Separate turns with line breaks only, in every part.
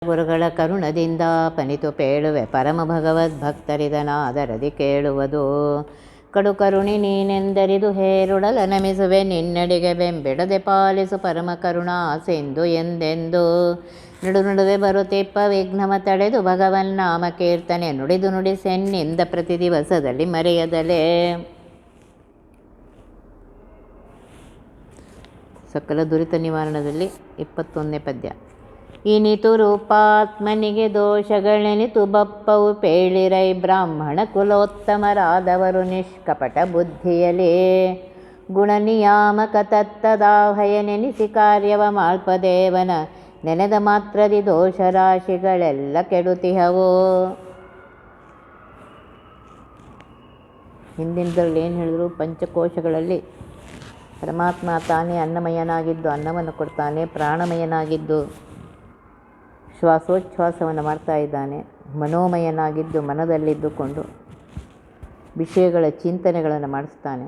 ಗುರುಗಳ ಕರುಣದಿಂದ ಪನಿತು ಪೇಳುವೆ ಪರಮ ಭಗವದ್ಭಕ್ತರಿದನಾದರದಿ ಕೇಳುವುದು. ಕಡು ಕರುಣಿ ನೀನೆಂದರಿದು ಹೇರುಡಲ ನಮಿಸುವೆ ನಿನ್ನಡಿಗೆ ಬೆಂಬಿಡದೆ ಪಾಲಿಸು ಪರಮ ಕರುಣಾ ಸಿಂಧು ಎಂದೆಂದು. ನುಡು ನುಡುವೆ ಬರುತ್ತಿಪ್ಪ ವಿಘ್ನಮ ತಡೆದು ಭಗವನ್ನಾಮ ಕೀರ್ತನೆ ನುಡಿದು ನುಡಿಸೆನ್ನಿಂದ ಪ್ರತಿ ದಿವಸದಲ್ಲಿ ಮರೆಯದಲೇ. ಸಕಲ ದುರಿತ ನಿವಾರಣದಲ್ಲಿ 21ನೇ ಪದ್ಯ. ಇನಿತು ರೂಪಾತ್ಮನಿಗೆ ದೋಷಗಳೆನಿತು ಬಪ್ಪವು ಪೇಳಿರೈ ಬ್ರಾಹ್ಮಣ ಕುಲೋತ್ತಮರಾದವರು ನಿಷ್ಕಪಟ ಬುದ್ಧಿಯಲೇ. ಗುಣ ನಿಯಾಮಕ ತತ್ತದಾಹಯ ನೆನೆಸಿ ಕಾರ್ಯವ ಮಾಳ್ಪದೇವನ ನೆನೆದ ಮಾತ್ರದಿ ದೋಷ ರಾಶಿಗಳೆಲ್ಲ ಕೆಡುತಿಹವು. ಹಿಂದಿನದ್ರಲ್ಲಿ ಏನು ಹೇಳಿದ್ರು, ಪಂಚಕೋಶಗಳಲ್ಲಿ ಪರಮಾತ್ಮ ತಾನೇ ಅನ್ನಮಯನಾಗಿದ್ದು ಅನ್ನವನ್ನು ಕೊಡ್ತಾನೆ, ಪ್ರಾಣಮಯನಾಗಿದ್ದು ಶ್ವಾಸೋಚ್ಛ್ವಾಸವನ್ನು ಮಾಡ್ತಾ ಇದ್ದಾನೆ, ಮನೋಮಯನಾಗಿದ್ದು ಮನದಲ್ಲಿದ್ದುಕೊಂಡು ವಿಷಯಗಳ ಚಿಂತನೆಗಳನ್ನು ಮಾಡಿಸ್ತಾನೆ.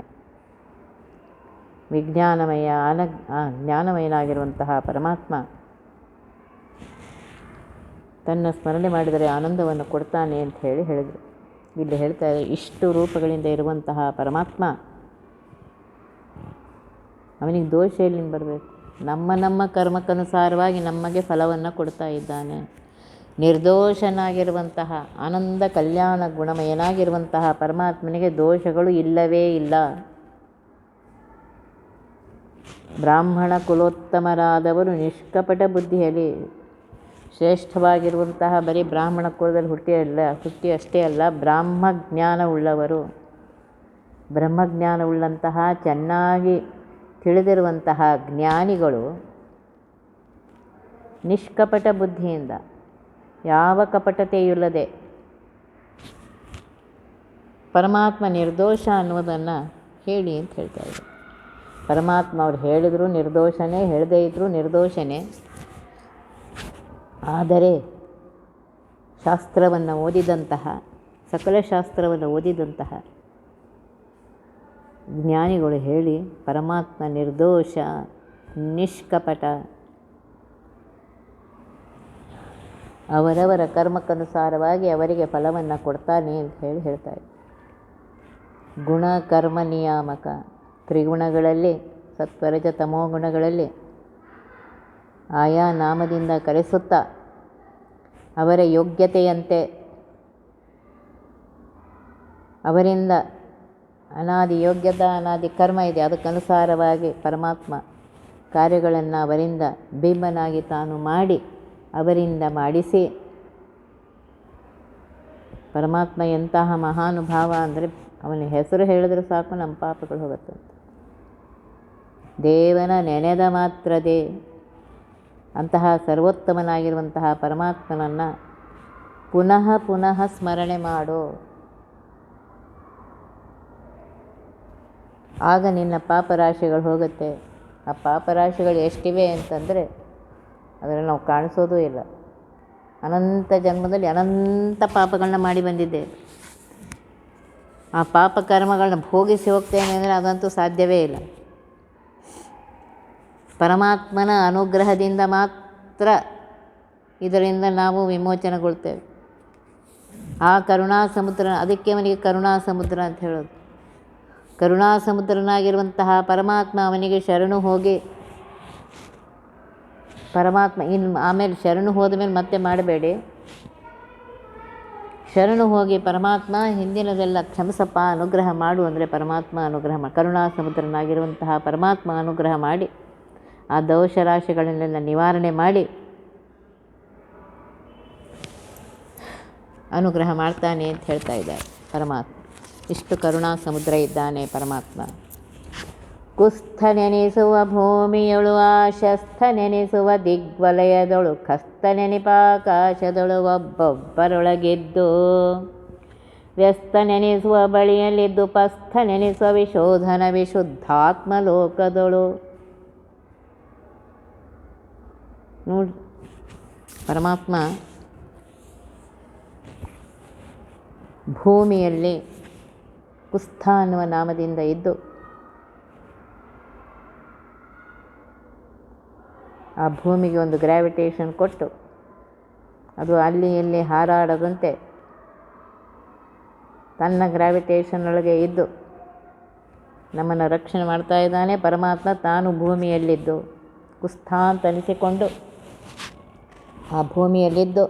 ಜ್ಞಾನಮಯನಾಗಿರುವಂತಹ ಪರಮಾತ್ಮ ತನ್ನ ಸ್ಮರಣೆ ಮಾಡಿದರೆ ಆನಂದವನ್ನು ಕೊಡ್ತಾನೆ ಅಂತ ಹೇಳಿದರು. ಇಲ್ಲಿ ಹೇಳ್ತಾ ಇದ್ದಾರೆ, ಇಷ್ಟು ರೂಪಗಳಿಂದ ಇರುವಂತಹ ಪರಮಾತ್ಮ ಅವನಿಗೆ ದೋಷ ಎಲ್ಲಿಂದ ಬರಬೇಕು? ನಮ್ಮ ಕರ್ಮಕ್ಕನುಸಾರವಾಗಿ ನಮಗೆ ಫಲವನ್ನು ಕೊಡ್ತಾ ಇದ್ದಾನೆ. ನಿರ್ದೋಷನಾಗಿರುವಂತಹ ಆನಂದ ಕಲ್ಯಾಣ ಗುಣಮಯನಾಗಿರುವಂತಹ ಪರಮಾತ್ಮನಿಗೆ ದೋಷಗಳು ಇಲ್ಲವೇ ಇಲ್ಲ. ಬ್ರಾಹ್ಮಣ ಕುಲೋತ್ತಮರಾದವರು ನಿಷ್ಕಪಟ ಬುದ್ಧಿಯಲ್ಲಿ, ಶ್ರೇಷ್ಠವಾಗಿರುವಂತಹ ಬರೀ ಬ್ರಾಹ್ಮಣ ಕುಲದಲ್ಲಿ ಹುಟ್ಟಿ ಅಷ್ಟೇ ಅಲ್ಲ, ಬ್ರಹ್ಮಜ್ಞಾನವುಳ್ಳಂತಹ ಚೆನ್ನಾಗಿ ತಿಳಿದಿರುವಂತಹ ಜ್ಞಾನಿಗಳು ನಿಷ್ಕಪಟ ಬುದ್ಧಿಯಿಂದ ಯಾವ ಕಪಟತೆಯಿಲ್ಲದೆ ಪರಮಾತ್ಮ ನಿರ್ದೋಷ ಅನ್ನೋದನ್ನು ಹೇಳಿ ಅಂತ ಹೇಳ್ತಾ ಇದ್ದಾರೆ. ಪರಮಾತ್ಮ ಅವ್ರು ಹೇಳಿದ್ರು ನಿರ್ದೋಷನೇ, ಹೇಳದೇ ಇದ್ದರೂ ನಿರ್ದೋಷನೇ. ಆದರೆ ಶಾಸ್ತ್ರವನ್ನು ಓದಿದಂತಹ, ಸಕಲ ಶಾಸ್ತ್ರವನ್ನು ಓದಿದಂತಹ ಜ್ಞಾನಿಗಳು ಹೇಳಿ ಪರಮಾತ್ಮ ನಿರ್ದೋಷ, ನಿಷ್ಕಪಟ, ಅವರವರ ಕರ್ಮಕ್ಕನುಸಾರವಾಗಿ ಅವರಿಗೆ ಫಲವನ್ನು ಕೊಡ್ತಾನೆ ಅಂತ ಹೇಳ್ತಾರೆ. ಗುಣ ಕರ್ಮ ನಿಯಾಮಕ, ತ್ರಿಗುಣಗಳಲ್ಲಿ ಸತ್ವರಜ ತಮೋ ಗುಣಗಳಲ್ಲಿ ಆಯಾ ನಾಮದಿಂದ ಕರೆಸುತ್ತಾ ಅವರ ಯೋಗ್ಯತೆಯಂತೆ ಅವರಿಂದ ಅನಾದಿ ಯೋಗ್ಯತಾ ಅನಾದಿ ಕರ್ಮ ಇದೆ, ಅದಕ್ಕನುಸಾರವಾಗಿ ಪರಮಾತ್ಮ ಕಾರ್ಯಗಳನ್ನು ಅವರಿಂದ ಬಿಂಬನಾಗಿ ತಾನು ಮಾಡಿ ಅವರಿಂದ ಮಾಡಿಸಿ, ಪರಮಾತ್ಮ ಎಂತಹ ಮಹಾನುಭಾವ ಅಂದರೆ ಅವನ ಹೆಸರು ಹೇಳಿದ್ರೆ ಸಾಕು ನಮ್ಮ ಪಾಪಗಳು ಹೋಗುತ್ತಂತೆ. ದೇವನ ನೆನೆದ ಮಾತ್ರದೇ ಅಂತಹ ಸರ್ವೋತ್ತಮನಾಗಿರುವಂತಹ ಪರಮಾತ್ಮನನ್ನು ಪುನಃ ಪುನಃ ಸ್ಮರಣೆ ಮಾಡು, ಆಗ ನಿನ್ನ ಪಾಪರಾಶಿಗಳು ಹೋಗುತ್ತೆ. ಆ ಪಾಪರಾಶಿಗಳು ಎಷ್ಟಿವೆ ಅಂತಂದರೆ ಅದರಲ್ಲಿ ನಾವು ಕಾಣಿಸೋದೂ ಇಲ್ಲ. ಅನಂತ ಜನ್ಮದಲ್ಲಿ ಅನಂತ ಪಾಪಗಳನ್ನ ಮಾಡಿ ಬಂದಿದ್ದೆ. ಆ ಪಾಪ ಕರ್ಮಗಳನ್ನ ಭೋಗಿಸಿ ಹೋಗ್ತೇನೆ ಅಂದರೆ ಅದಂತೂ ಸಾಧ್ಯವೇ ಇಲ್ಲ. ಪರಮಾತ್ಮನ ಅನುಗ್ರಹದಿಂದ ಮಾತ್ರ ಇದರಿಂದ ನಾವು ವಿಮೋಚನೆಗೊಳ್ತೇವೆ. ಆ ಕರುಣಾ ಸಮುದ್ರ, ಅದಕ್ಕೆ ಅವನಿಗೆ ಕರುಣಾ ಸಮುದ್ರ ಅಂತ ಹೇಳೋದು. ಕರುಣಾ ಸಮುದ್ರನಾಗಿರುವಂತಹ ಪರಮಾತ್ಮ ಅವನಿಗೆ ಶರಣು ಹೋಗಿ, ಪರಮಾತ್ಮ ಆಮೇಲೆ ಶರಣು ಹೋದ ಮೇಲೆ ಮತ್ತೆ ಮಾಡಬೇಡಿ, ಶರಣು ಹೋಗಿ ಪರಮಾತ್ಮ ಹಿಂದಿನದೆಲ್ಲ ಕ್ಷಮಿಸಪ್ಪ, ಅನುಗ್ರಹ ಮಾಡು ಅಂದರೆ ಪರಮಾತ್ಮ ಅನುಗ್ರಹ ಕರುಣಾ ಸಮುದ್ರನಾಗಿರುವಂತಹ ಪರಮಾತ್ಮ ಅನುಗ್ರಹ ಮಾಡಿ ಆ ದೋಷ ರಾಶಿಗಳನ್ನೆಲ್ಲ ನಿವಾರಣೆ ಮಾಡಿ ಅನುಗ್ರಹ ಮಾಡ್ತಾನೆ ಅಂತ ಹೇಳ್ತಾ ಇದ್ದಾರೆ ಪರಮಾತ್ಮ. ಇಷ್ಟು ಕರುಣಾ ಸಮುದ್ರ ಇದ್ದಾನೆ ಪರಮಾತ್ಮ. ಕುಸ್ಥ ನೆನೆಸುವ ಭೂಮಿಯೊಳು, ಆಶಸ್ಥ ನೆನೆಸುವ ದಿಗ್ವಲಯದೊಳು, ಖಸ್ತ ನೆನಿಪಾಕಾಶದೊಳು ಒಬ್ಬೊಬ್ಬರೊಳಗಿದ್ದು, ವ್ಯಸ್ತ ನೆನೆಸುವ ಬಳಿಯಲ್ಲಿದ್ದು ಪಸ್ಥ ನೆನೆಸುವ ವಿಶೋಧನ ವಿಶುದ್ಧಾತ್ಮ ಲೋಕದೊಳು. ನೋಡಿ, ಪರಮಾತ್ಮ ಭೂಮಿಯಲ್ಲಿ ಕುಸ್ಥ ಅನ್ನುವ ನಾಮದಿಂದ ಇದ್ದು ಆ ಭೂಮಿಗೆ ಒಂದು ಗ್ರಾವಿಟೇಷನ್ ಕೊಟ್ಟು ಅದು ಅಲ್ಲಿ ಇಲ್ಲಿ ಹಾರಾಡದಂತೆ ತನ್ನ ಗ್ರಾವಿಟೇಷನ್ ಒಳಗೆ ಇದ್ದು ನಮ್ಮನ್ನು ರಕ್ಷಣೆ ಮಾಡ್ತಾ ಇದ್ದಾನೆ. ಪರಮಾತ್ಮ ತಾನು ಭೂಮಿಯಲ್ಲಿದ್ದು ಕುಸ್ಥ ಅಂತ ಅನಿಸಿಕೊಂಡು ಆ ಭೂಮಿಯಲ್ಲಿದ್ದು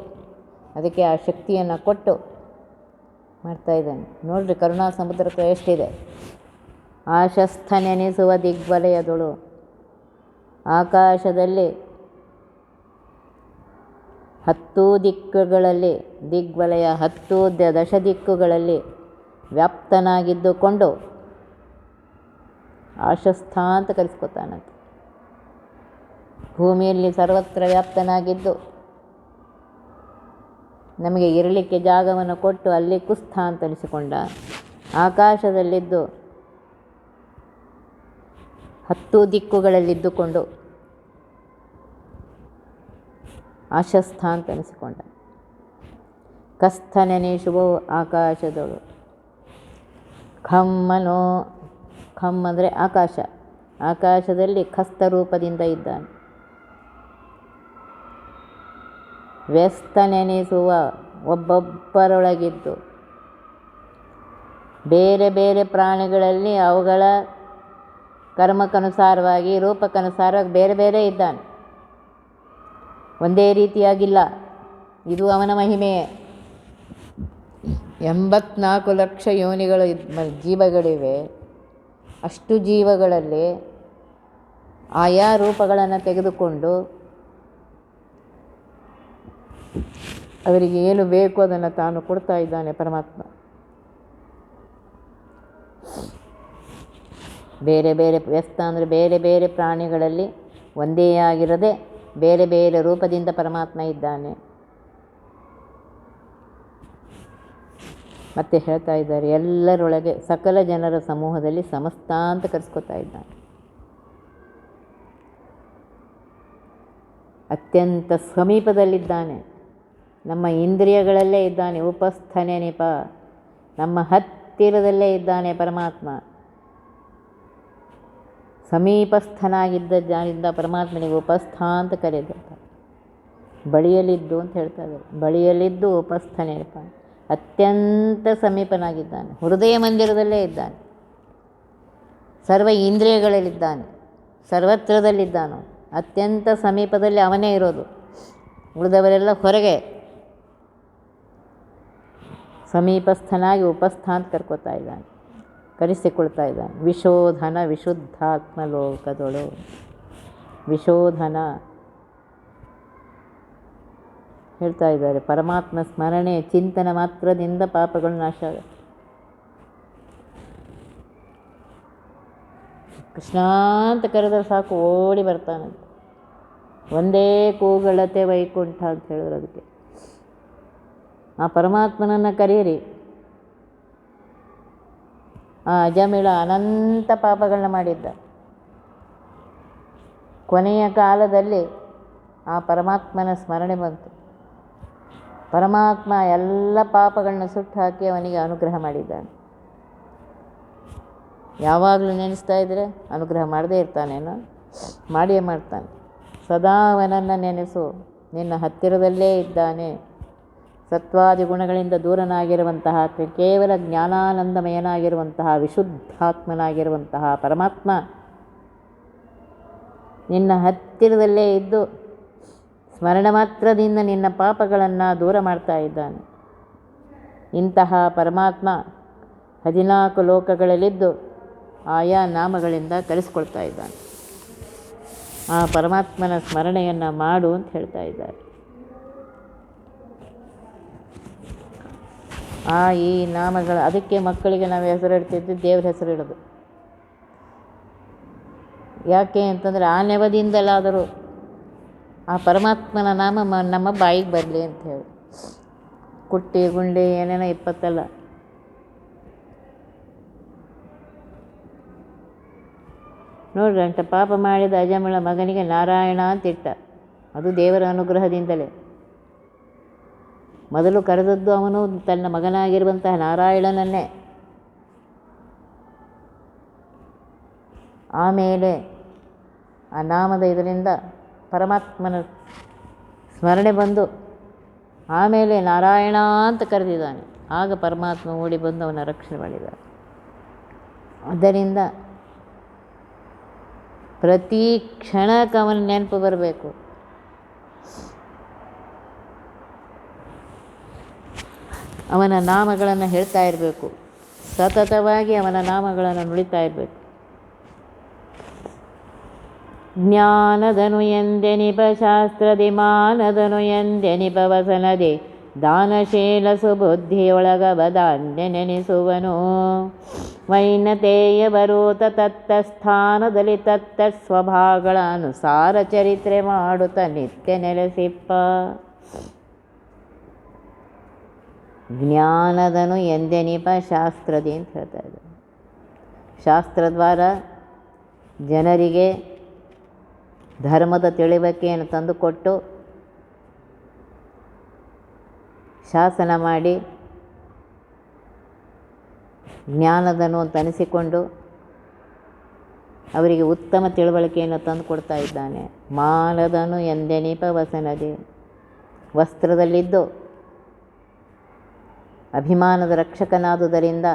ಅದಕ್ಕೆ ಆ ಶಕ್ತಿಯನ್ನು ಕೊಟ್ಟು ಮಾಡ್ತಾ ಇದ್ದಾನೆ. ನೋಡ್ರಿ, ಕರುಣಾ ಸಮುದ್ರಕ್ಕೆ ಎಷ್ಟಿದೆ. ಆಶಸ್ಥ ನೆನೆಸುವ ದಿಗ್ವಲಯದಳು, ಆಕಾಶದಲ್ಲಿ 10 ದಿಕ್ಕುಗಳಲ್ಲಿ, ದಿಗ್ವಲಯ 10 ದಶ ದಿಕ್ಕುಗಳಲ್ಲಿ ವ್ಯಾಪ್ತನಾಗಿದ್ದುಕೊಂಡು ಆಶಸ್ಥ ಅಂತ ಕರೆಸ್ಕೊತಾನಂತೆ. ಭೂಮಿಯಲ್ಲಿ ಸರ್ವತ್ರ ವ್ಯಾಪ್ತನಾಗಿದ್ದು ನಮಗೆ ಇರಲಿಕ್ಕೆ ಜಾಗವನ್ನು ಕೊಟ್ಟು ಅಲ್ಲಿ ಕುಸ್ಥ ಅಂತ ಅನಿಸಿಕೊಂಡ. ಆಕಾಶದಲ್ಲಿದ್ದು 10 ದಿಕ್ಕುಗಳಲ್ಲಿದ್ದುಕೊಂಡು ಆಶಸ್ಥ ಅಂತ ಅನಿಸಿಕೊಂಡ. ಕಸ್ಥ ನೆನೆಸುವ ಆಕಾಶದಳು, ಖಮ್ಮನೋ, ಖಮ್ ಅಂದರೆ ಆಕಾಶ, ಆಕಾಶದಲ್ಲಿ ಖಸ್ತ ರೂಪದಿಂದ ಇದ್ದಾನೆ. ವ್ಯಸ್ತ ನೆನೆಸುವ ಒಬ್ಬೊಬ್ಬರೊಳಗಿದ್ದು ಬೇರೆ ಬೇರೆ ಪ್ರಾಣಿಗಳಲ್ಲಿ ಅವುಗಳ ಕರ್ಮಕ್ಕನುಸಾರವಾಗಿ ರೂಪಕ್ಕನುಸಾರವಾಗಿ ಬೇರೆ ಬೇರೆ ಇದ್ದಾನೆ. ಒಂದೇ ರೀತಿಯಾಗಿಲ್ಲ. ಇದು ಅವನ ಮಹಿಮೆಯೇ. 84 ಲಕ್ಷ ಯೋನಿಗಳು ಜೀವಗಳಿವೆ. ಅಷ್ಟು ಜೀವಗಳಲ್ಲಿ ಆಯಾ ರೂಪಗಳನ್ನು ತೆಗೆದುಕೊಂಡು ಅವರಿಗೆ ಏನು ಬೇಕು ಅದನ್ನು ತಾನು ಕೊಡ್ತಾ ಇದ್ದಾನೆ ಪರಮಾತ್ಮ. ಬೇರೆ ಬೇರೆ ವ್ಯಸ್ತ ಅಂದರೆ ಬೇರೆ ಬೇರೆ ಪ್ರಾಣಿಗಳಲ್ಲಿ ಒಂದೇ ಆಗಿರದೆ ಬೇರೆ ಬೇರೆ ರೂಪದಿಂದ ಪರಮಾತ್ಮ ಇದ್ದಾನೆ. ಮತ್ತೆ ಹೇಳ್ತಾ ಇದ್ದಾರೆ, ಎಲ್ಲರೊಳಗೆ ಸಕಲ ಜನರ ಸಮೂಹದಲ್ಲಿ ಸಮಸ್ತ ಅಂತ ಕರೆಸ್ಕೊತಾ ಇದ್ದಾನೆ. ಅತ್ಯಂತ ಸಮೀಪದಲ್ಲಿದ್ದಾನೆ. ನಮ್ಮ ಇಂದ್ರಿಯಗಳಲ್ಲೇ ಇದ್ದಾನೆ. ಉಪಸ್ಥನೆ ನಿಪ, ನಮ್ಮ ಹತ್ತಿರದಲ್ಲೇ ಇದ್ದಾನೆ ಪರಮಾತ್ಮ. ಸಮೀಪಸ್ಥನಾಗಿದ್ದರಿಂದ ಪರಮಾತ್ಮನಿಗೆ ಉಪಸ್ಥ ಅಂತ ಕರೆದಿರ್ತಾರೆ. ಬಳಿಯಲ್ಲಿದ್ದು ಅಂತ ಹೇಳ್ತಾ ಇದ್ದಾರೆ. ಬಳಿಯಲ್ಲಿದ್ದು ಉಪಸ್ಥನೆ ನಿಪ, ಅತ್ಯಂತ ಸಮೀಪನಾಗಿದ್ದಾನೆ. ಹೃದಯ ಮಂದಿರದಲ್ಲೇ ಇದ್ದಾನೆ. ಸರ್ವ ಇಂದ್ರಿಯಗಳಲ್ಲಿದ್ದಾನೆ. ಸರ್ವತ್ರದಲ್ಲಿದ್ದಾನು. ಅತ್ಯಂತ ಸಮೀಪದಲ್ಲಿ ಅವನೇ ಇರೋದು. ಉಳಿದವರೆಲ್ಲ ಹೊರಗೆ. ಸಮೀಪಸ್ಥನಾಗಿ ಉಪಸ್ಥ ಅಂತ ಕರ್ಕೋತಾ ಇದ್ದಾನೆ, ಕರೆಸಿಕೊಳ್ತಾ ಇದ್ದಾನೆ. ವಿಶೋಧನ ವಿಶುದ್ಧಾತ್ಮ ಲೋಕದೊಳು. ವಿಶೋಧನ ಹೇಳ್ತಾ ಇದ್ದಾರೆ, ಪರಮಾತ್ಮ ಸ್ಮರಣೆ ಚಿಂತನೆ ಮಾತ್ರದಿಂದ ಪಾಪಗಳು ನಾಶ ಆಗುತ್ತೆ. ಕೃಷ್ಣ ಅಂತ ಕರೆದ್ರೆ ಸಾಕು ಓಡಿ ಬರ್ತಾನಂತೆ. ಒಂದೇ ಕೂಗಳತೆ ವೈಕುಂಠ ಅಂತ ಹೇಳಿದ್ರು. ಅದಕ್ಕೆ ಆ ಪರಮಾತ್ಮನನ್ನು ಕರೀರಿ. ಆ ಅಜಮಿಳ ಅನಂತ ಪಾಪಗಳನ್ನ ಮಾಡಿದ್ದ. ಕೊನೆಯ ಕಾಲದಲ್ಲಿ ಆ ಪರಮಾತ್ಮನ ಸ್ಮರಣೆ ಬಂತು. ಪರಮಾತ್ಮ ಎಲ್ಲ ಪಾಪಗಳನ್ನ ಸುಟ್ಟು ಹಾಕಿ ಅವನಿಗೆ ಅನುಗ್ರಹ ಮಾಡಿದ್ದಾನೆ. ಯಾವಾಗಲೂ ನೆನೆಸ್ತಾ ಇದ್ದರೆ ಅನುಗ್ರಹ ಮಾಡದೇ ಇರ್ತಾನೇನೋ? ಮಾಡಿಯೇ ಮಾಡ್ತಾನೆ. ಸದಾ ಅವನನ್ನು ನೆನೆಸು, ನಿನ್ನ ಹತ್ತಿರದಲ್ಲೇ ಇದ್ದಾನೆ. ಸತ್ವಾದಿ ಗುಣಗಳಿಂದ ದೂರನಾಗಿರುವಂತಹ, ಕೇವಲ ಜ್ಞಾನಾನಂದಮಯನಾಗಿರುವಂತಹ, ವಿಶುದ್ಧಾತ್ಮನಾಗಿರುವಂತಹ ಪರಮಾತ್ಮ ನಿನ್ನ ಹತ್ತಿರದಲ್ಲೇ ಇದ್ದು ಸ್ಮರಣ ಮಾತ್ರದಿಂದ ನಿನ್ನ ಪಾಪಗಳನ್ನು ದೂರ ಮಾಡ್ತಾ ಇದ್ದಾನೆ. ಇಂತಹ ಪರಮಾತ್ಮ 14 ಲೋಕಗಳಲ್ಲಿದ್ದು ಆಯಾ ನಾಮಗಳಿಂದ ಕರೆಸ್ಕೊಳ್ತಾ ಇದ್ದಾನೆ. ಆ ಪರಮಾತ್ಮನ ಸ್ಮರಣೆಯನ್ನು ಮಾಡು ಅಂತ ಹೇಳ್ತಾ ಇದ್ದಾರೆ. ಈ ನಾಮಗಳು, ಅದಕ್ಕೆ ಮಕ್ಕಳಿಗೆ ನಾವು ಹೆಸರಿಡ್ತಿದ್ದು ದೇವ್ರ ಹೆಸರಿಡೋದು. ಯಾಕೆ ಅಂತಂದರೆ ಆ ನೆವದಿಂದಲಾದರೂ ಆ ಪರಮಾತ್ಮನ ನಾಮ ನಮ್ಮ ಬಾಯಿಗೆ ಬರಲಿ ಅಂತ ಹೇಳಿ. ಕುಟ್ಟಿ ಗುಂಡಿ ಏನೇನೋ 20 ಅಲ್ಲ. ನೋಡ್ರಿ, ಅಂಟ ಪಾಪ ಮಾಡಿದ ಅಜಮಳ ಮಗನಿಗೆ ನಾರಾಯಣ ಅಂತಿಟ್ಟ. ಅದು ದೇವರ ಅನುಗ್ರಹದಿಂದಲೇ. ಮೊದಲು ಕರೆದದ್ದು ಅವನು ತನ್ನ ಮಗನಾಗಿರುವಂತಹ ನಾರಾಯಣನನ್ನೇ. ಆಮೇಲೆ ಆ ನಾಮದ ಇದರಿಂದ ಪರಮಾತ್ಮನ ಸ್ಮರಣೆ ಬಂದು ಆಮೇಲೆ ನಾರಾಯಣ ಅಂತ ಕರೆದಿದ್ದಾನೆ. ಆಗ ಪರಮಾತ್ಮ ಓಡಿ ಬಂದು ಅವನ ರಕ್ಷಣೆ ಮಾಡಿದ. ಆದ್ದರಿಂದ ಪ್ರತಿ ಕ್ಷಣಕ್ಕೆ ಅವನ ನೆನಪು ಬರಬೇಕು. ಅವನ ನಾಮಗಳನ್ನು ಹೇಳ್ತಾ ಇರಬೇಕು. ಸತತವಾಗಿ ಅವನ ನಾಮಗಳನ್ನು ನುಡಿತಾ ಇರಬೇಕು. ಜ್ಞಾನದನು ಎಂದೆನಿಪ ಶಾಸ್ತ್ರದಿ ಮಾನದನು ಎಂದೆನಿಪ ವಸನದೆ ದಾನಶೀಲ ಸುಬುದ್ಧಿಯೊಳಗ ಬದಾನ್ಯ ನೆನೆಸುವನು. ವೈನತೆಯ ಬರೂತ ತತ್ತ ಸ್ಥಾನದಲ್ಲಿ ತತ್ತ ಸ್ವಭಾವಗಳ ಅನುಸಾರ ಚರಿತ್ರೆ ಮಾಡುತ್ತ ನಿತ್ಯ ನೆಲೆಸಿಪ್ಪ. ಜ್ಞಾನದನು ಎಂದೆನಿಪ ಶಾಸ್ತ್ರದಿ ಅಂತ ಹೇಳ್ತಾ ಇದ್ದಾರೆ. ಶಾಸ್ತ್ರದ್ವಾರ ಜನರಿಗೆ ಧರ್ಮದ ತಿಳಿವಳಿಕೆಯನ್ನು ತಂದುಕೊಟ್ಟು ಶಾಸನ ಮಾಡಿ ಜ್ಞಾನದನು ಅಂತ ಅನಿಸಿಕೊಂಡು ಅವರಿಗೆ ಉತ್ತಮ ತಿಳುವಳಿಕೆಯನ್ನು ತಂದು ಕೊಡ್ತಾ ಇದ್ದಾನೆ. ಮಾನದನು ಎಂದೆನಿಪ ವಸನದೆ, ವಸ್ತ್ರದಲ್ಲಿದ್ದು ಅಭಿಮಾನದ ರಕ್ಷಕನಾದುದರಿಂದ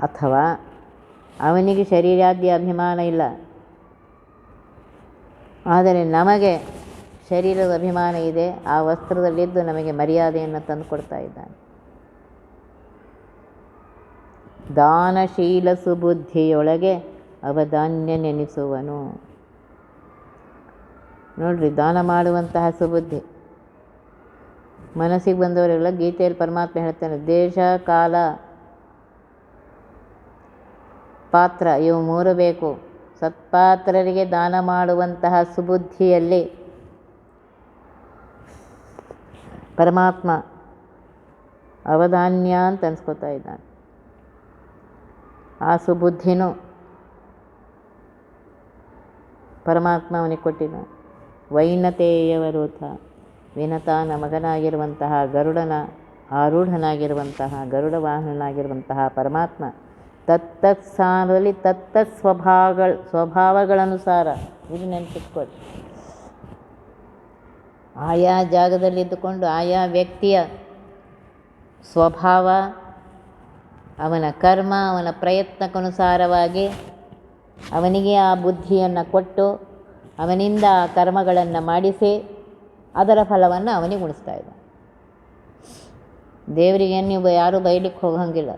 ಅಥವಾ ಅವನಿಗೆ ಶರೀರಾದ್ಯ ಅಭಿಮಾನ ಇಲ್ಲ, ಆದರೆ ನಮಗೆ ಶರೀರದ ಅಭಿಮಾನ ಇದೆ. ಆ ವಸ್ತ್ರದಲ್ಲಿದ್ದು ನಮಗೆ ಮರ್ಯಾದೆಯನ್ನು ತಂದು ಕೊಡ್ತಾ ಇದ್ದಾನೆ. ದಾನಶೀಲ ಸುಬುದ್ಧಿಯೊಳಗೆ ಅವಧಾನ್ಯ ನೆನೆಸುವನು. ನೋಡ್ರಿ, ದಾನ ಮಾಡುವಂತಹ ಸುಬುದ್ಧಿ ಮನಸ್ಸಿಗೆ ಬಂದವರೆಲ್ಲ ಗೀತೆಯಲ್ಲಿ ಪರಮಾತ್ಮ ಹೇಳ್ತಾನೆ, ದೇಶ ಕಾಲ ಪಾತ್ರ ಇವು ಮೂರು ಬೇಕು. ಸತ್ಪಾತ್ರರಿಗೆ ದಾನ ಮಾಡುವಂತಹ ಸುಬುದ್ಧಿಯಲ್ಲಿ ಪರಮಾತ್ಮ ಅವಧಾನ್ಯ ಅಂತ ಅನ್ಸ್ಕೊತಾ ಇದ್ದಾನೆ. ಆ ಸುಬುದ್ಧಿನೂ ಪರಮಾತ್ಮ ಅವನಿಗೆ ಕೊಟ್ಟಿದ್ದಾನೆ. ವೈನತೆಯವರೂಥ, ವಿನತಾನ ಮಗನಾಗಿರುವಂತಹ ಗರುಡನ ಆರೂಢನಾಗಿರುವಂತಹ ಗರುಡ ವಾಹನನಾಗಿರುವಂತಹ ಪರಮಾತ್ಮ ತತ್ತತ್ ಸ್ಥಾನದಲ್ಲಿ ತತ್ತತ್ ಸ್ವಭಾವಗಳನುಸಾರ, ಇದು ನೆನಪಿಟ್ಕೊಳ್ಳಿ, ಆಯಾ ಜಾಗದಲ್ಲಿದ್ದುಕೊಂಡು ಆಯಾ ವ್ಯಕ್ತಿಯ ಸ್ವಭಾವ, ಅವನ ಕರ್ಮ, ಅವನ ಪ್ರಯತ್ನಕ್ಕನುಸಾರವಾಗಿ ಅವನಿಗೆ ಆ ಬುದ್ಧಿಯನ್ನು ಕೊಟ್ಟು ಅವನಿಂದ ಆ ಕರ್ಮಗಳನ್ನು ಮಾಡಿಸಿ ಅದರ ಫಲವನ್ನು ಅವನಿಗೆ ಉಣಿಸ್ತಾ ಇದ್ದ. ದೇವರಿಗೆ ನೀವು ಯಾರೂ ಬೈಲಿಕ್ಕೆ ಹೋಗಂಗಿಲ್ಲ.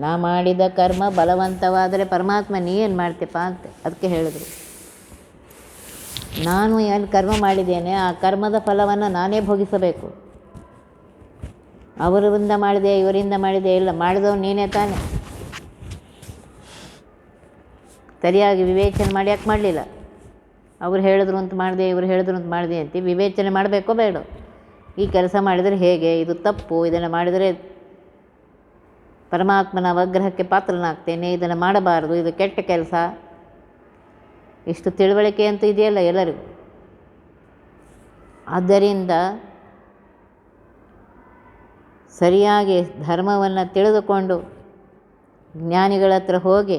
ನಾ ಮಾಡಿದ ಕರ್ಮ ಬಲವಂತವಾದರೆ ಪರಮಾತ್ಮ ನೀ ಏನು ಮಾಡ್ತೀಪ್ಪ ಅಂತ ಅದಕ್ಕೆ ಹೇಳಿದ್ರು. ನಾನು ಏನು ಕರ್ಮ ಮಾಡಿದ್ದೇನೆ ಆ ಕರ್ಮದ ಫಲವನ್ನು ನಾನೇ ಭೋಗಿಸಬೇಕು. ಅವರಿಂದ ಮಾಡಿದೆ ಇವರಿಂದ ಮಾಡಿದೆ ಇಲ್ಲ, ಮಾಡಿದವ್ ನೀನೇ ತಾನೆ. ಸರಿಯಾಗಿ ವಿವೇಚನೆ ಮಾಡಿ ಯಾಕೆ ಮಾಡಲಿಲ್ಲ? ಅವ್ರು ಹೇಳಿದ್ರು ಅಂತ ಮಾಡಿದೆ, ಇವ್ರು ಹೇಳಿದ್ರು ಅಂತ ಮಾಡಿದೆ ಅಂತ ವಿವೇಚನೆ ಮಾಡಬೇಕೋ ಬೇಡ? ಈ ಕೆಲಸ ಮಾಡಿದರೆ ಹೇಗೆ, ಇದು ತಪ್ಪು, ಇದನ್ನು ಮಾಡಿದರೆ ಪರಮಾತ್ಮನ ಅವಗ್ರಹಕ್ಕೆ ಪಾತ್ರನಾಗ್ತೇನೆ, ಇದನ್ನು ಮಾಡಬಾರದು, ಇದು ಕೆಟ್ಟ ಕೆಲಸ, ಇಷ್ಟು ತಿಳುವಳಿಕೆ ಅಂತೂ ಇದೆಯಲ್ಲ ಎಲ್ಲರಿಗೂ. ಆದ್ದರಿಂದ ಸರಿಯಾಗಿ ಧರ್ಮವನ್ನು ತಿಳಿದುಕೊಂಡು ಜ್ಞಾನಿಗಳ ಹತ್ರ ಹೋಗಿ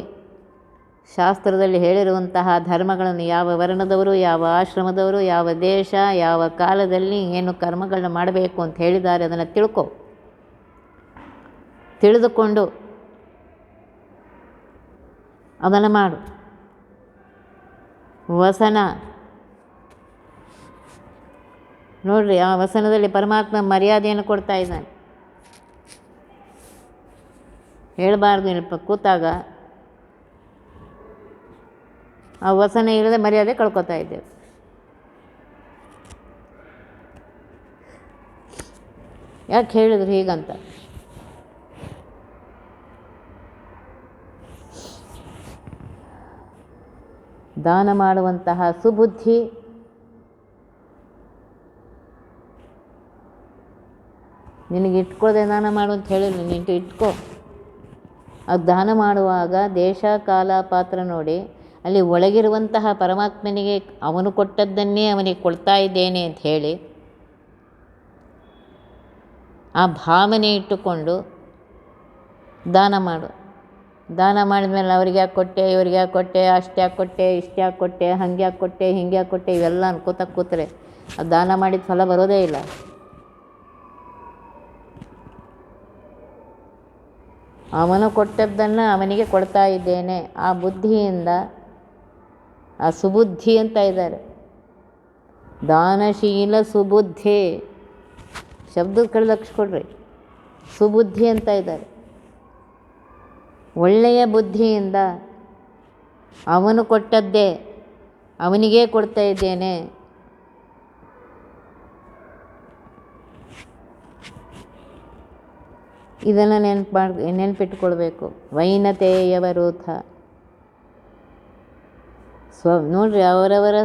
ಶಾಸ್ತ್ರದಲ್ಲಿ ಹೇಳಿರುವಂತಹ ಧರ್ಮಗಳನ್ನು, ಯಾವ ವರ್ಣದವರು, ಯಾವ ಆಶ್ರಮದವರು, ಯಾವ ದೇಶ, ಯಾವ ಕಾಲದಲ್ಲಿ ಏನು ಕರ್ಮಗಳನ್ನ ಮಾಡಬೇಕು ಅಂತ ಹೇಳಿದ್ದಾರೆ ಅದನ್ನು ತಿಳಿದುಕೊಂಡು ಅದನ್ನು ಮಾಡು. ವಸನ ನೋಡ್ರಿ, ಆ ವಸನದಲ್ಲಿ ಪರಮಾತ್ಮ ಮರ್ಯಾದೆಯನ್ನು ಕೊಡ್ತಾ ಇದ್ದಾನೆ. ಹೇಳಬಾರ್ದು ಏನಪ್ಪ ಕೂತಾಗ ಆ ವಸನ ಇಲ್ಲದೆ ಮರ್ಯಾದೆ ಕಳ್ಕೊತಾ ಇದ್ದೇವೆ. ಯಾಕೆ ಹೇಳಿದ್ರು ಹೀಗಂತ? ದಾನ ಮಾಡುವಂತಹ ಸುಬುದ್ಧಿ ನಿನಗೆ ಇಟ್ಕೊಳ್ಳದೆ ದಾನ ಮಾಡು ಅಂತ ಹೇಳಿಲ್ಲ, ನೀನು ಇಟ್ಕೋ. ಅದು ದಾನ ಮಾಡುವಾಗ ದೇಶ ಕಾಲ ಪಾತ್ರ ನೋಡಿ ಅಲ್ಲಿ ಒಳಗಿರುವಂತಹ ಪರಮಾತ್ಮನಿಗೆ ಅವನು ಕೊಟ್ಟದ್ದನ್ನೇ ಅವನಿಗೆ ಕೊಡ್ತಾ ಇದ್ದೇನೆ ಅಂತ ಹೇಳಿ ಆ ಭಾವನೆ ಇಟ್ಟುಕೊಂಡು ದಾನ ಮಾಡು. ದಾನ ಮಾಡಿದ್ಮೇಲೆ ಅವ್ರಿಗೆ ಯಾಕೆ ಕೊಟ್ಟೆ, ಇವ್ರಿಗೆ ಯಾಕೆ ಕೊಟ್ಟೆ, ಅಷ್ಟು ಯಾಕೆ ಕೊಟ್ಟೆ, ಇಷ್ಟು ಯಾಕೆ ಕೊಟ್ಟೆ, ಹಂಗೆ ಯಾಕೆ ಕೊಟ್ಟೆ, ಹಿಂಗೆ ಯಾಕೆ ಕೊಟ್ಟೆ, ಇವೆಲ್ಲ ಅನ್ಕೋತ ಕೂತ್ರೆ ಅದು ದಾನ ಮಾಡಿದ ಫಲ ಬರೋದೇ ಇಲ್ಲ. ಅವನು ಕೊಟ್ಟದ್ದನ್ನು ಅವನಿಗೆ ಕೊಡ್ತಾ ಇದ್ದೇನೆ. ಆ ಬುದ್ಧಿಯಿಂದ, ಆ ಸುಬುದ್ಧಿ ಅಂತ ಇದ್ದಾರೆ, ದಾನಶೀಲ ಸುಬುದ್ಧಿ ಶಬ್ದದ ಕಡೆ ಲಕ್ಷ ಕೊಡ್ರಿ. ಸುಬುದ್ಧಿ ಅಂತ ಇದ್ದಾರೆ. ಒಳ್ಳೆಯ ಬುದ್ಧಿಯಿಂದ ಅವನು ಕೊಟ್ಟದ್ದೇ ಅವನಿಗೇ ಕೊಡ್ತಾ ಇದ್ದೇನೆ. ಇದನ್ನು ನೆನಪಿಟ್ಕೊಳ್ಬೇಕು. ವೈನತೆಯವರೋಥ ನೋಡ್ರಿ, ಅವರವರ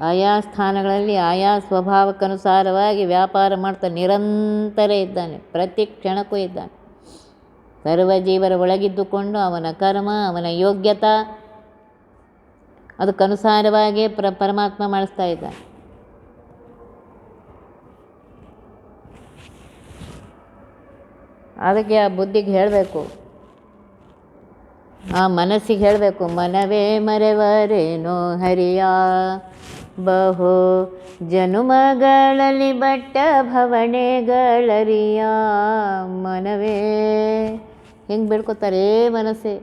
ಆಯಾ ಸ್ಥಾನಗಳಲ್ಲಿ ಆಯಾ ಸ್ವಭಾವಕ್ಕನುಸಾರವಾಗಿ ವ್ಯಾಪಾರ ಮಾಡ್ತಾ ನಿರಂತರ ಇದ್ದಾನೆ, ಪ್ರತಿ ಕ್ಷಣಕ್ಕೂ ಇದ್ದಾನೆ. ಸರ್ವ ಜೀವರ ಒಳಗಿದ್ದುಕೊಂಡು ಅವನ ಕರ್ಮ, ಅವನ ಯೋಗ್ಯತಾ ಅದಕ್ಕನುಸಾರವಾಗಿಯೇ ಪರಮಾತ್ಮ ಮಾಡಿಸ್ತಾ ಇದ್ದಾನೆ. ಅದಕ್ಕೆ ಆ ಬುದ್ಧಿಗೆ ಹೇಳಬೇಕು, ಆ ಮನಸ್ಸಿಗೆ ಹೇಳಬೇಕು, ಮನವೇ ಮರೆವರೇನೋ ಹರಿಯ, ಬಹು ಜನುಮಗಳಲ್ಲಿ ಬಟ್ಟ ಭವಣೆಗಳರಿಯ. ಮನವೇ ಹೆಂಗೆ ಬೇಡ್ಕೋತಾರೆ, ಮನಸ್ಸೇ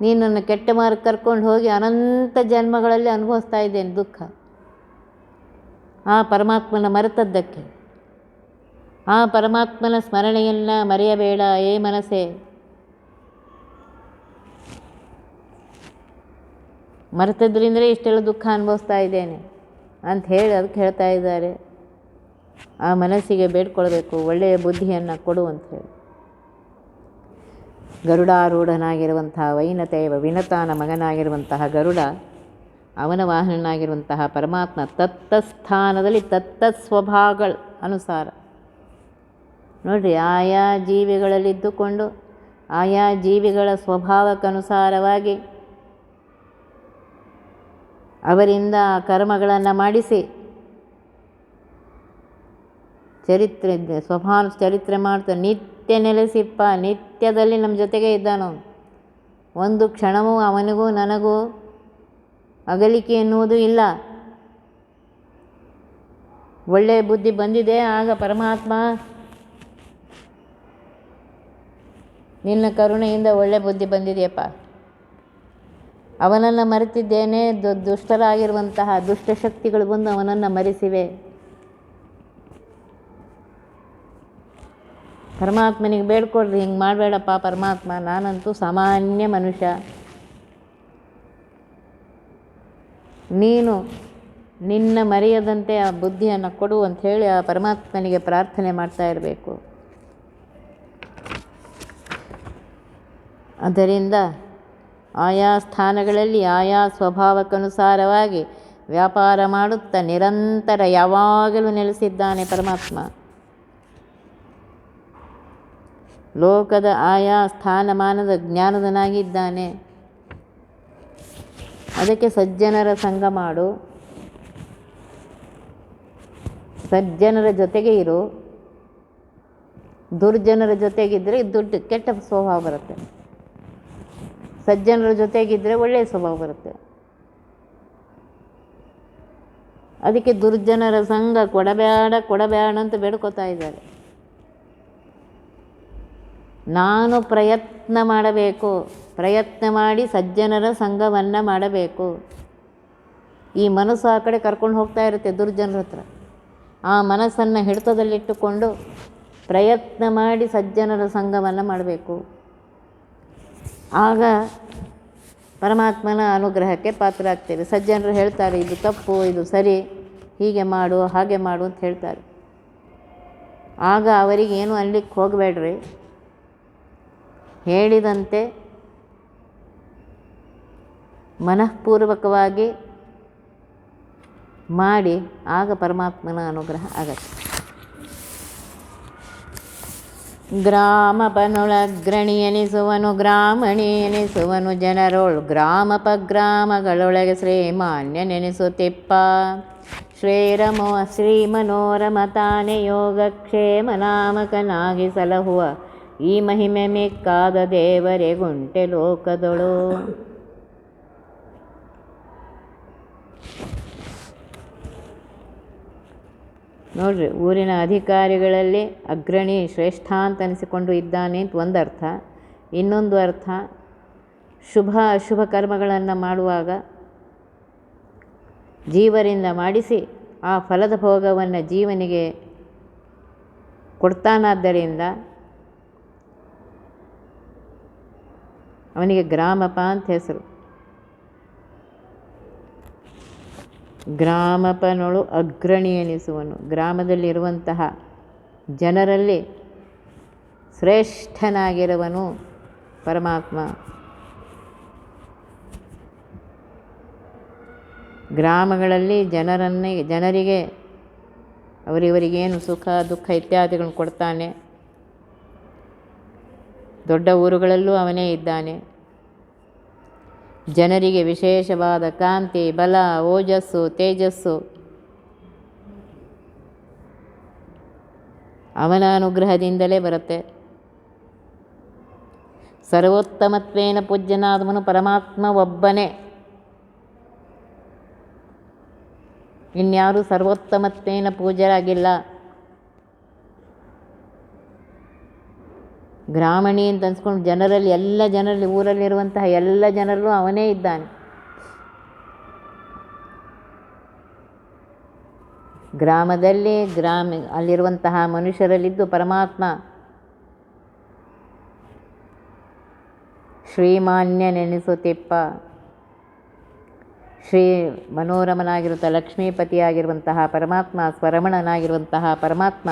ನೀನನ್ನು ಕೆಟ್ಟ ಮಾರ್ಗ ಕರ್ಕೊಂಡು ಹೋಗಿ ಅನಂತ ಜನ್ಮಗಳಲ್ಲಿ ಅನುಭವಿಸ್ತಾ ಇದ್ದೇನೆ ದುಃಖ. ಆ ಪರಮಾತ್ಮನ ಮರೆತದ್ದಕ್ಕೆ, ಆ ಪರಮಾತ್ಮನ ಸ್ಮರಣೆಯನ್ನು ಮರೆಯಬೇಡ ಏ ಮನಸ್ಸೇ. ಮರೆತದ್ರಿಂದಲೇ ಇಷ್ಟೆಲ್ಲ ದುಃಖ ಅನುಭವಿಸ್ತಾ ಇದ್ದೇನೆ ಅಂತ ಹೇಳಿ ಅದಕ್ಕೆ ಹೇಳ್ತಾ ಇದ್ದಾರೆ. ಆ ಮನಸ್ಸಿಗೆ ಬೇಡ್ಕೊಳ್ಬೇಕು, ಒಳ್ಳೆಯ ಬುದ್ಧಿಯನ್ನು ಕೊಡು ಅಂತ ಹೇಳಿ. ಗರುಡಾರೂಢನಾಗಿರುವಂತಹ ವೈನತೆಯ ವಿನತಾನ ಮಗನಾಗಿರುವಂತಹ ಗರುಡ, ಅವನ ವಾಹನನಾಗಿರುವಂತಹ ಪರಮಾತ್ಮ ತತ್ತಸ್ಥಾನದಲ್ಲಿ ತತ್ತಸ್ವಭಾವಗಳ ಅನುಸಾರ ನೋಡಿರಿ, ಆಯಾ ಜೀವಿಗಳಲ್ಲಿದ್ದುಕೊಂಡು ಆಯಾ ಜೀವಿಗಳ ಸ್ವಭಾವಕ್ಕನುಸಾರವಾಗಿ ಅವರಿಂದ ಕರ್ಮಗಳನ್ನು ಮಾಡಿಸಿ ಚರಿತ್ರೆ ಸ್ವಭಾವ ಚರಿತ್ರೆ ಮಾಡ್ತಾ ನಿತ್ಯ ನೆಲೆಸಿಪ್ಪ, ನಿತ್ಯದಲ್ಲಿ ನಮ್ಮ ಜೊತೆಗೆ ಇದ್ದಾನೋ. ಒಂದು ಕ್ಷಣವೂ ಅವನಿಗೂ ನನಗೂ ಅಗಲಿಕೆ ಎನ್ನುವುದು ಇಲ್ಲ. ಒಳ್ಳೆಯ ಬುದ್ಧಿ ಬಂದಿದೆ, ಆಗ ಪರಮಾತ್ಮ ನಿನ್ನ ಕರುಣೆಯಿಂದ ಒಳ್ಳೆ ಬುದ್ಧಿ ಬಂದಿದೆಯಪ್ಪ, ಅವನನ್ನು ಮರೆತಿದ್ದೇನೆ, ದುಷ್ಟರಾಗಿರುವಂತಹ ದುಷ್ಟಶಕ್ತಿಗಳು ಬಂದು ಅವನನ್ನು ಮರೆಸಿವೆ. ಪರಮಾತ್ಮನಿಗೆ ಬೇಡ್ಕೊಡ್ರಿ, ಹಿಂಗೆ ಮಾಡಬೇಡಪ್ಪ ಪರಮಾತ್ಮ, ನಾನಂತೂ ಸಾಮಾನ್ಯ ಮನುಷ್ಯ, ನೀನು ನಿನ್ನ ಮರೆಯದಂತೆ ಆ ಬುದ್ಧಿಯನ್ನು ಕೊಡು ಅಂಥೇಳಿ ಆ ಪರಮಾತ್ಮನಿಗೆ ಪ್ರಾರ್ಥನೆ ಮಾಡ್ತಾ ಇರಬೇಕು. ಆದ್ದರಿಂದ ಆಯಾ ಸ್ಥಾನಗಳಲ್ಲಿ ಆಯಾ ಸ್ವಭಾವಕ್ಕನುಸಾರವಾಗಿ ವ್ಯಾಪಾರ ಮಾಡುತ್ತಾ ನಿರಂತರ ಯಾವಾಗಲೂ ನೆಲೆಸಿದ್ದಾನೆ ಪರಮಾತ್ಮ. ಲೋಕದ ಆಯಾ ಸ್ಥಾನಮಾನದ ಜ್ಞಾನದನಾಗಿದ್ದಾನೆ. ಅದಕ್ಕೆ ಸಜ್ಜನರ ಸಂಘ ಮಾಡು, ಸಜ್ಜನರ ಜೊತೆಗೆ ಇರು. ದುರ್ಜನರ ಜೊತೆಗಿದ್ದರೆ ಕೆಟ್ಟ ಸ್ವಭಾವ ಬರುತ್ತೆ, ಸಜ್ಜನರ ಜೊತೆಗಿದ್ದರೆ ಒಳ್ಳೆಯ ಸ್ವಭಾವ ಬರುತ್ತೆ. ಅದಕ್ಕೆ ದುರ್ಜನರ ಸಂಘ ಕೊಡಬೇಡ ಅಂತ ಬೇಡ್ಕೋತಾ ಇದ್ದಾರೆ. ನಾನು ಪ್ರಯತ್ನ ಮಾಡಬೇಕು, ಪ್ರಯತ್ನ ಮಾಡಿ ಸಜ್ಜನರ ಸಂಘವನ್ನು ಮಾಡಬೇಕು. ಈ ಮನಸ್ಸು ಆ ಕಡೆ ಕರ್ಕೊಂಡು ಹೋಗ್ತಾ ಇರುತ್ತೆ ದುರ್ಜನರ ಹತ್ರ. ಆ ಮನಸ್ಸನ್ನು ಹಿಡಿತದಲ್ಲಿಟ್ಟುಕೊಂಡು ಪ್ರಯತ್ನ ಮಾಡಿ ಸಜ್ಜನರ ಸಂಘವನ್ನು ಮಾಡಬೇಕು. ಆಗ ಪರಮಾತ್ಮನ ಅನುಗ್ರಹಕ್ಕೆ ಪಾತ್ರರಾಗ್ತೇವೆ. ಸಜ್ಜನರು ಹೇಳ್ತಾರೆ, ಇದು ತಪ್ಪು, ಇದು ಸರಿ, ಹೀಗೆ ಮಾಡು, ಹಾಗೆ ಮಾಡು ಅಂತ ಹೇಳ್ತಾರೆ. ಆಗ ಅವರಿಗೇನು ಅಲ್ಲಿಗೆ ಹೋಗಬೇಡ್ರಿ, ಹೇಳಿದಂತೆ ಮನಃಪೂರ್ವಕವಾಗಿ ಮಾಡಿ, ಆಗ ಪರಮಾತ್ಮನ ಅನುಗ್ರಹ ಆಗತ್ತೆ. ಗ್ರಾಮಪನೊಳಗ್ರಣಿ ಎನಿಸುವನು, ಗ್ರಾಮಣಿ ಎನಿಸುವನು, ಜನರೊಳ್ ಗ್ರಾಮಪಗ್ರಾಮಗಳೊಳಗೆ ಶ್ರೀಮಾನ್ಯ ನೆನೆಸುತ್ತಿಪ್ಪ. ಶ್ರೀಮನೋರಮ ತಾನೆ ಯೋಗಕ್ಷೇಮ ನಾಮಕನಾಗಿ ಸಲಹುವ ಈ ಮಹಿಮೆ ಮಿಕ್ಕಾದ ದೇವರೆಗುಂಟೆ ಲೋಕದೊಳು. ನೋಡ್ರಿ, ಊರಿನ ಅಧಿಕಾರಿಗಳಲ್ಲಿ ಅಗ್ರಣಿ ಶ್ರೇಷ್ಠ ಅಂತ ಅನಿಸಿಕೊಂಡು ಇದ್ದಾನೆ ಅಂತ ಒಂದು ಅರ್ಥ. ಇನ್ನೊಂದು ಅರ್ಥ, ಶುಭ ಅಶುಭ ಕರ್ಮಗಳನ್ನು ಮಾಡುವಾಗ ಜೀವರಿಂದ ಮಾಡಿಸಿ ಆ ಫಲದ ಭೋಗವನ್ನು ಜೀವನಿಗೆ ಕೊಡ್ತಾನಾದ್ದರಿಂದ ಅವನಿಗೆ ಗ್ರಾಮಪ ಅಂತ ಹೆಸರು. ಗ್ರಾಮಪನೊಳು ಅಗ್ರಣಿ ಎನಿಸುವನು. ಗ್ರಾಮದಲ್ಲಿರುವಂತಹ ಜನರಲ್ಲಿ ಶ್ರೇಷ್ಠನಾಗಿರುವನು ಪರಮಾತ್ಮ. ಗ್ರಾಮಗಳಲ್ಲಿ ಜನರಿಗೆ ಅವರಿವರಿಗೇನು ಸುಖ ದುಃಖ ಇತ್ಯಾದಿಗಳನ್ನು ಕೊಡ್ತಾನೆ. ದೊಡ್ಡ ಊರುಗಳಲ್ಲೂ ಅವನೇ ಇದ್ದಾನೆ. ಜನರಿಗೆ ವಿಶೇಷವಾದ ಕಾಂತಿ, ಬಲ, ಓಜಸ್ಸು, ತೇಜಸ್ಸು ಅವನ ಅನುಗ್ರಹದಿಂದಲೇ ಬರುತ್ತೆ. ಸರ್ವೋತ್ತಮತ್ವೇನ ಪೂಜ್ಯನಾದವನು ಪರಮಾತ್ಮ ಒಬ್ಬನೇ. ಇನ್ಯಾರೂ ಸರ್ವೋತ್ತಮತ್ವೇನ ಪೂಜ್ಯರಾಗಿಲ್ಲ. ಗ್ರಾಮಣಿ ಅಂತ ಅನ್ಸ್ಕೊಂಡು ಜನರಲ್ಲಿ ಊರಲ್ಲಿರುವಂತಹ ಎಲ್ಲ ಜನರಲ್ಲೂ ಅವನೇ ಇದ್ದಾನೆ. ಗ್ರಾಮದಲ್ಲಿ ಅಲ್ಲಿರುವಂತಹ ಮನುಷ್ಯರಲ್ಲಿದ್ದು ಪರಮಾತ್ಮ ಶ್ರೀಮಾನ್ಯ ನೆನೆಸುತ್ತಿಪ್ಪ. ಶ್ರೀ ಮನೋರಮನಾಗಿರುವಂಥ ಲಕ್ಷ್ಮೀಪತಿಯಾಗಿರುವಂತಹ ಪರಮಾತ್ಮ, ಸ್ವರಮಣನಾಗಿರುವಂತಹ ಪರಮಾತ್ಮ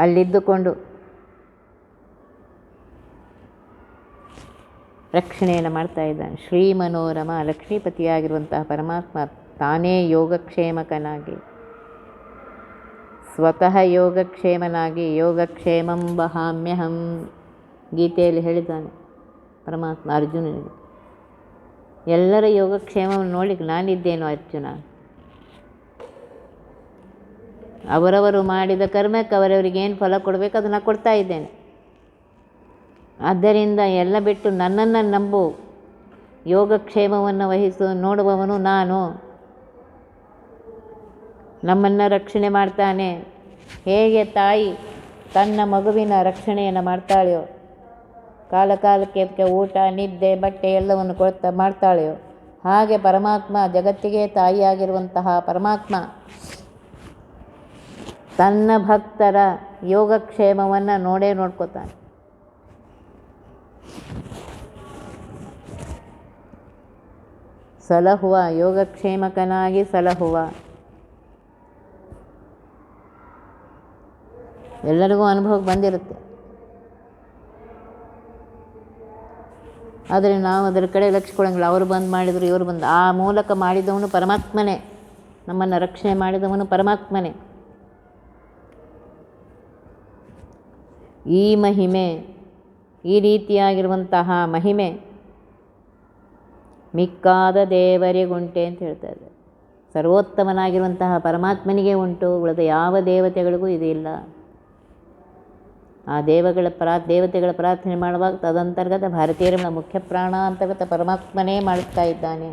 ಅಲ್ಲಿದ್ದುಕೊಂಡು ರಕ್ಷಣೆಯನ್ನು ಮಾಡ್ತಾ ಇದ್ದಾನೆ. ಶ್ರೀ ಮನೋರಮ ಲಕ್ಷ್ಮೀಪತಿಯಾಗಿರುವಂತಹ ಪರಮಾತ್ಮ ತಾನೇ ಯೋಗಕ್ಷೇಮಕನಾಗಿ, ಸ್ವತಃ ಯೋಗಕ್ಷೇಮನಾಗಿ ಯೋಗಕ್ಷೇಮಂ ವಹಾಮ್ಯಹಂ ಗೀತೆಯಲ್ಲಿ ಹೇಳಿದ್ದಾನೆ ಪರಮಾತ್ಮ ಅರ್ಜುನನಿಗೆ. ಎಲ್ಲರ ಯೋಗಕ್ಷೇಮವನ್ನು ನೋಡಿ ನಾನಿದ್ದೇನೋ ಅರ್ಜುನ. ಅವರವರು ಮಾಡಿದ ಕರ್ಮಕ್ಕೆ ಅವರವರಿಗೇನು ಫಲ ಕೊಡಬೇಕು ಅದನ್ನು ಕೊಡ್ತಾ ಇದ್ದೇನೆ. ಆದ್ದರಿಂದ ಎಲ್ಲ ಬಿಟ್ಟು ನನ್ನನ್ನು ನಂಬು, ಯೋಗಕ್ಷೇಮವನ್ನು ವಹಿಸು, ನೋಡುವವನು ನಾನು. ನಮ್ಮನ್ನು ರಕ್ಷಣೆ ಮಾಡ್ತಾನೆ. ಹೇಗೆ ತಾಯಿ ತನ್ನ ಮಗುವಿನ ರಕ್ಷಣೆಯನ್ನು ಮಾಡ್ತಾಳೆಯೋ, ಕಾಲಕಾಲಕ್ಕೆ ಅದಕ್ಕೆ ಊಟ, ನಿದ್ದೆ, ಬಟ್ಟೆ ಎಲ್ಲವನ್ನು ಮಾಡ್ತಾಳೆಯೋ, ಹಾಗೆ ಪರಮಾತ್ಮ ಜಗತ್ತಿಗೆ ತಾಯಿಯಾಗಿರುವಂತಹ ಪರಮಾತ್ಮ ತನ್ನ ಭಕ್ತರ ಯೋಗಕ್ಷೇಮವನ್ನು ನೋಡ್ಕೋತಾನೆ. ಸಲಹುವ, ಯೋಗಕ್ಷೇಮಕನಾಗಿ ಸಲಹುವ. ಎಲ್ಲರಿಗೂ ಅನುಭವಕ್ಕೆ ಬಂದಿರುತ್ತೆ. ಆದರೆ ನಾವು ಅದರ ಕಡೆ ಲಕ್ಷ್ಯ ಕೊಡಂಗಿಲ್ಲ. ಅವರು ಬಂದು ಮಾಡಿದರು, ಇವರು ಬಂದು, ಆ ಮೂಲಕ ಮಾಡಿದವನು ಪರಮಾತ್ಮನೇ. ನಮ್ಮನ್ನು ರಕ್ಷಣೆ ಮಾಡಿದವನು ಪರಮಾತ್ಮನೇ. ಈ ಮಹಿಮೆ, ಈ ರೀತಿಯಾಗಿರುವಂತಹ ಮಹಿಮೆ ಮಿಕ್ಕಾದ ದೇವರಿಗುಂಟೆ ಅಂತ ಹೇಳ್ತಾ ಇದ್ದಾರೆ. ಸರ್ವೋತ್ತಮನಾಗಿರುವಂತಹ ಪರಮಾತ್ಮನಿಗೆ ಉಂಟು, ಉಳಿದ ಯಾವ ದೇವತೆಗಳಿಗೂ ಇದಿಲ್ಲ. ಆ ದೇವತೆಗಳ ಪ್ರಾರ್ಥನೆ ಮಾಡುವಾಗ ತದಂತರ್ಗತ ಭಾರತೀಯರ ಮುಖ್ಯ ಪ್ರಾಣ ಅಂತರ್ಗತ ಪರಮಾತ್ಮನೇ ಮಾಡುತ್ತಾ ಇದ್ದಾನೆ.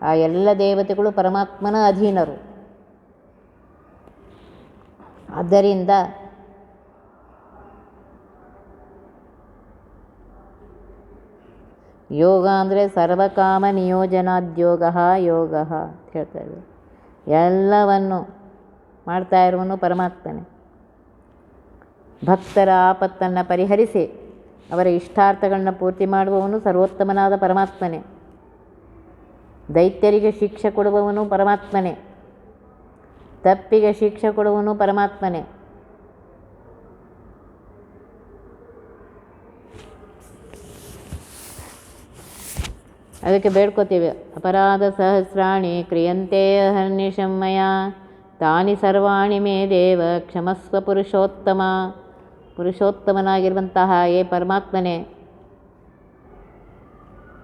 ಆ ಎಲ್ಲ ದೇವತೆಗಳು ಪರಮಾತ್ಮನ ಅಧೀನರು. ಆದ್ದರಿಂದ ಯೋಗ ಅಂದರೆ ಸರ್ವಕಾಮ ನಿಯೋಜನಾದ್ಯೋಗ ಯೋಗ ಅಂತ ಹೇಳ್ತಾ ಇದ್ದಾರೆ. ಎಲ್ಲವನ್ನು ಮಾಡ್ತಾ ಇರುವನು ಪರಮಾತ್ಮನೇ. ಭಕ್ತರ ಆಪತ್ತನ್ನು ಪರಿಹರಿಸಿ ಅವರ ಇಷ್ಟಾರ್ಥಗಳನ್ನ ಪೂರ್ತಿ ಮಾಡುವವನು ಸರ್ವೋತ್ತಮನಾದ ಪರಮಾತ್ಮನೇ. ದೈತ್ಯರಿಗೆ ಶಿಕ್ಷೆ ಕೊಡುವವನು ಪರಮಾತ್ಮನೇ. ತಪ್ಪಿಗೆ ಶಿಕ್ಷೆ ಕೊಡುವವನು ಪರಮಾತ್ಮನೇ. ಅದಕ್ಕೆ ಬೇಡ್ಕೋತೀವಿ, ಅಪರಾಧ ಸಹಸ್ರಾಣಿ ಕ್ರಿಯಂತೆ ಅಹರ್ನಿಶಂ ಮಯಾ ತಾನಿ ಸರ್ವಾಣಿ ಮೇ ದೇವ ಕ್ಷಮಸ್ವ ಪುರುಷೋತ್ತಮ. ಪುರುಷೋತ್ತಮನಾಗಿರುವಂತಹ ಏ ಪರಮಾತ್ಮನೇ,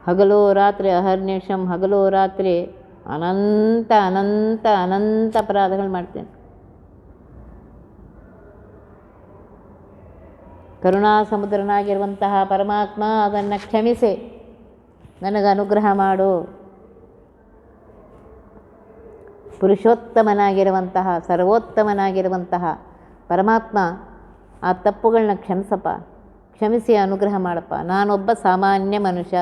ಹಗಲು ರಾತ್ರಿ ಅಹರ್ನಿಶಂ, ಹಗಲು ರಾತ್ರಿ ಅನಂತ ಅನಂತ ಅನಂತ ಅಪರಾಧಗಳು ಮಾಡ್ತೇನೆ. ಕರುಣಾ ಸಮುದ್ರನಾಗಿರುವಂತಹ ಪರಮಾತ್ಮ ಅದನ್ನು ಕ್ಷಮಿಸಿ ನನಗೆ ಅನುಗ್ರಹ ಮಾಡು. ಪುರುಷೋತ್ತಮನಾಗಿರುವಂತಹ ಸರ್ವೋತ್ತಮನಾಗಿರುವಂತಹ ಪರಮಾತ್ಮ ಆ ತಪ್ಪುಗಳನ್ನ ಕ್ಷಮಿಸಪ್ಪ, ಕ್ಷಮಿಸಿ ಅನುಗ್ರಹ ಮಾಡಪ್ಪ. ನಾನೊಬ್ಬ ಸಾಮಾನ್ಯ ಮನುಷ್ಯ.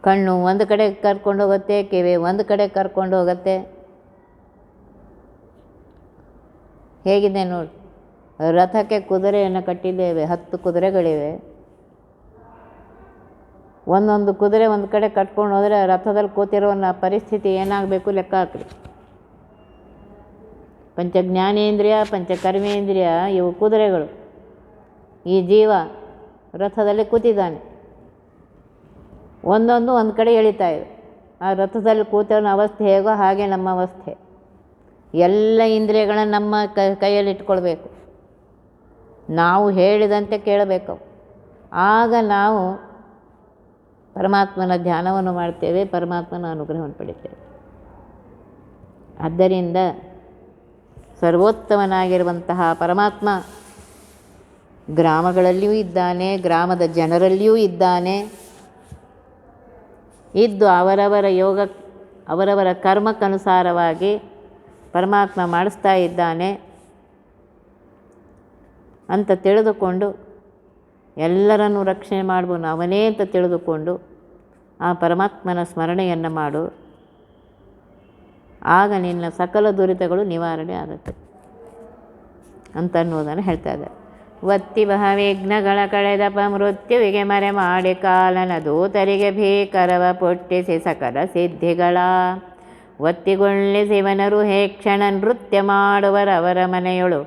ಕಣ್ಣು ಒಂದು ಕಡೆ ಕರ್ಕೊಂಡು ಹೋಗುತ್ತೆ, ಕಿವಿ ಒಂದು ಕಡೆ ಕರ್ಕೊಂಡು ಹೋಗುತ್ತೆ. ಹೇಗಿದೆ ನೋಡಿ, ರಥಕ್ಕೆ ಕುದುರೆಯನ್ನು ಕಟ್ಟಿದ್ದೇವೆ, 10 ಕುದುರೆಗಳಿವೆ. ಒಂದೊಂದು ಕುದುರೆ ಒಂದು ಕಡೆ ಕಟ್ಕೊಂಡು ಹೋದರೆ ರಥದಲ್ಲಿ ಕೂತಿರೋನ ಪರಿಸ್ಥಿತಿ ಏನಾಗಬೇಕು ಲೆಕ್ಕ ಹಾಕ್ರಿ. ಪಂಚಜ್ಞಾನೇಂದ್ರಿಯ ಪಂಚಕರ್ಮೇಂದ್ರಿಯ ಇವು ಕುದುರೆಗಳು. ಈ ಜೀವ ರಥದಲ್ಲಿ ಕೂತಿದ್ದಾನೆ, ಒಂದೊಂದು ಒಂದು ಕಡೆ ಎಳಿತಾ ಇವೆ. ಆ ರಥದಲ್ಲಿ ಕೂತವನ ಅವಸ್ಥೆ ಹೇಗೋ ಹಾಗೆ ನಮ್ಮ ಅವಸ್ಥೆ. ಎಲ್ಲ ಇಂದ್ರಿಯಗಳನ್ನು ನಮ್ಮ ಕೈಯಲ್ಲಿ ಇಟ್ಕೊಳ್ಬೇಕು, ನಾವು ಹೇಳಿದಂತೆ ಕೇಳಬೇಕು. ಆಗ ನಾವು ಪರಮಾತ್ಮನ ಧ್ಯಾನವನ್ನು ಮಾಡ್ತೇವೆ, ಪರಮಾತ್ಮನ ಅನುಗ್ರಹವನ್ನು ಪಡಿತೇವೆ. ಆದ್ದರಿಂದ ಸರ್ವೋತ್ತಮನಾಗಿರುವಂತಹ ಪರಮಾತ್ಮ ಗ್ರಾಮಗಳಲ್ಲಿಯೂ ಇದ್ದಾನೆ, ಗ್ರಾಮದ ಜನರಲ್ಲಿಯೂ ಇದ್ದಾನೆ. ಇದ್ದು ಅವರವರ ಯೋಗ ಅವರವರ ಕರ್ಮಕ್ಕನುಸಾರವಾಗಿ ಪರಮಾತ್ಮ ಮಾಡಿಸ್ತಾ ಇದ್ದಾನೆ ಅಂತ ತಿಳಿದುಕೊಂಡು ಎಲ್ಲರನ್ನೂ ರಕ್ಷಣೆ ಮಾಡ್ಬೋದು ಅವನೇ ಅಂತ ತಿಳಿದುಕೊಂಡು ಆ ಪರಮಾತ್ಮನ ಸ್ಮರಣೆಯನ್ನು ಮಾಡು. ಆಗ ನಿನ್ನ ಸಕಲ ದುರಿತಗಳು ನಿವಾರಣೆ ಆಗುತ್ತೆ ಅಂತ ಅನ್ನೋದನ್ನು ಹೇಳ್ತಾ ಇದ್ದಾರೆ. ಒತ್ತಿ ವಿಘ್ನಗಳ ಕಳೆದಪ ಮೃತ್ಯುವಿಗೆ ಮರೆ ಮಾಡಿ ಕಾಲನ ದೂತರಿಗೆ ಭೀಕರವ ಪುಟ್ಟಿಸಿ ಸಕಲ ಸಿದ್ಧಿಗಳ ಒತ್ತಿಗೊಳ್ಳಿಸಿವನರು ಹೇ ಕ್ಷಣ ನೃತ್ಯ ಮಾಡುವರವರ ಮನೆಯೊಳು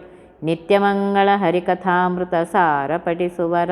ನಿತ್ಯಮಂಗಳ ಹರಿಕಥಾಮೃತ ಸಾರ ಪಠಿಸುವರ.